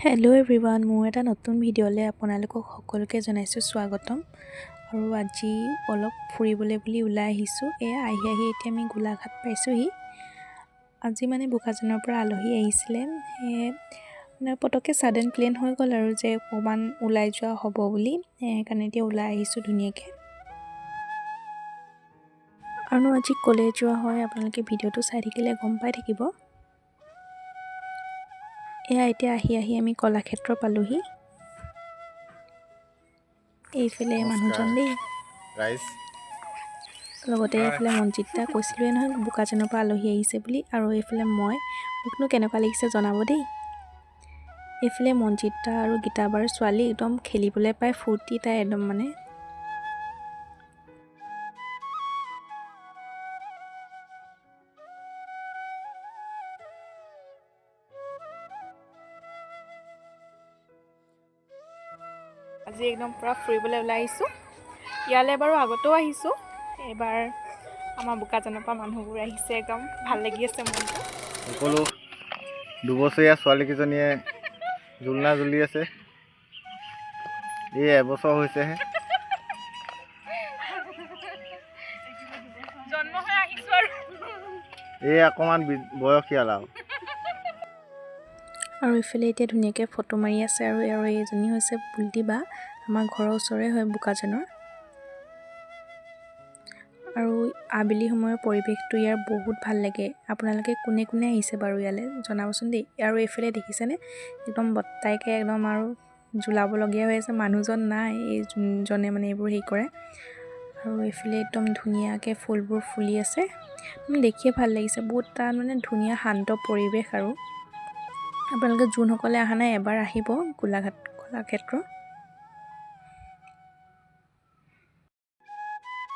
Hello' everyone, মোৰ এটা নতুন ভিডিঅ'লৈ আপোনালোকক সকলোকে জনাইছোঁ স্বাগতম। আৰু আজি অলপ ফুৰিবলৈ বুলি ওলাই আহিছোঁ। আহি এতিয়া আমি গোলাঘাট পাইছোঁহি। আজি মানে বোকাজানৰ পৰা আলহী আহিছিলে, মানে পটককৈ ছাডেন প্লেন হৈ গ'ল আৰু যে অকণমান ওলাই যোৱা হ'ব বুলি, সেইকাৰণে এতিয়া ওলাই আহিছোঁ ধুনীয়াকৈ। আৰু আজি ক'লৈ যোৱা হয় আপোনালোকে ভিডিঅ'টো চাই থাকিলে গম পাই থাকিব। এতিয়া আহি আমি কলাক্ষেত্ৰ পালোহি। এইফালে মানুহজন দেই, লগতে এইফালে মনজিত দা, কৈছিলোৱে নহয় বোকাজানৰ পৰা আলহী আহিছে বুলি। আৰু এইফালে মোকনো কেনেকুৱা লাগিছে জনাব দেই। এইফালে মনজিত দা আৰু গীতা বাৰ ছোৱালী একদম খেলিবলৈ পাই ফূৰ্তি তাই একদম মানে। আজি একদম পূৰা ফুৰিবলৈ ওলাই আহিছোঁ। ইয়ালৈ বাৰু আগতেও আহিছোঁ, এইবাৰ আমাৰ বোকাজানৰ পৰা মানুহবোৰ আহিছে, একদম ভাল লাগি আছে মনটো। সকলো দুবছৰীয়া ছোৱালীকেইজনীয়ে জোলনা জুলি আছে। এবছৰ হৈছেহে, জন্ম হৈ আহিছোঁ আৰু অকণমান বয়সীয়াল আৰু ইফালে এতিয়া ধুনীয়াকৈ ফটো মাৰি আছে। আৰু এইজনী হৈছে বুল্টি বা, আমাৰ ঘৰৰ ওচৰৰে হয় বোকাজানৰ। আৰু আবেলি সময়ৰ পৰিৱেশটো ইয়াৰ বহুত ভাল লাগে। আপোনালোকে কোনে কোনে আহিছে বাৰু ইয়ালৈ জনাবচোন দেই। আৰু এইফালে দেখিছেনে একদম বত্তাইকে একদম আৰু জোলাবলগীয়া হৈ আছে, মানুহজন নাই, এই যোনজনে মানে এইবোৰ হেৰি কৰে। আৰু এইফালে একদম ধুনীয়াকৈ ফুলবোৰ ফুলি আছে, দেখিয়ে ভাল লাগিছে বহুত। তাত মানে ধুনীয়া শান্ত পৰিৱেশ। আৰু আপোনালোকে যোনসকলে অহা নাই এবাৰ আহিব গোলাঘাট কলাক্ষেত্ৰ।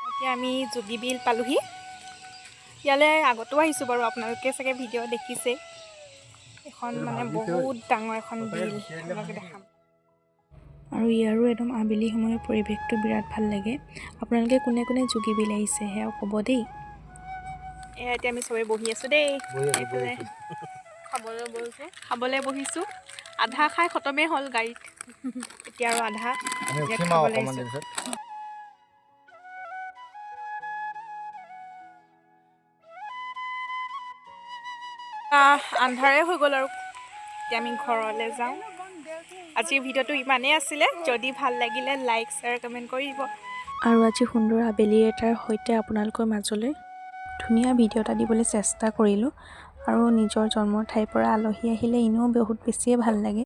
এতিয়া আমি যোগীবিল পালোহি। ইয়ালৈ আগতেও আহিছোঁ বাৰু, আপোনালোকে চাগে ভিডিঅ' দেখিছে। এখন মানে বহুত ডাঙৰ এখন বিল আপোনালোকে দেখাম। আৰু ইয়াৰো একদম আবেলি সময়ৰ পৰিৱেশটো বিৰাট ভাল লাগে। আপোনালোকে কোনে কোনে যোগীবিল আহিছে সেয়াও ক'ব দেই। এতিয়া আমি চবেই বহি আছোঁ দেই, এইফালে খাবলৈ বহিছোঁ। আধা খাই খতমেই হ'ল গাড়ীত, এতিয়া আৰু আধা খাবলৈ আহিছোঁ। আন্ধাৰে হৈ গ'ল আৰু এতিয়া আমি ঘৰলৈ যাওঁ। আজিৰ ভিডিঅ'টো ইমানেই আছিলে। যদি ভাল লাগিলে লাইক, শ্বেয়াৰ, কমেণ্ট কৰি দিব। আৰু আজি সুন্দৰ আবেলি এটাৰ সৈতে আপোনালোকৰ মাজলৈ ধুনীয়া ভিডিঅ' এটা দিবলৈ চেষ্টা কৰিলোঁ। আৰু নিজৰ জন্মৰ ঠাইৰ পৰা আলহী আহিলে এনেও বহুত বেছিয়ে ভাল লাগে।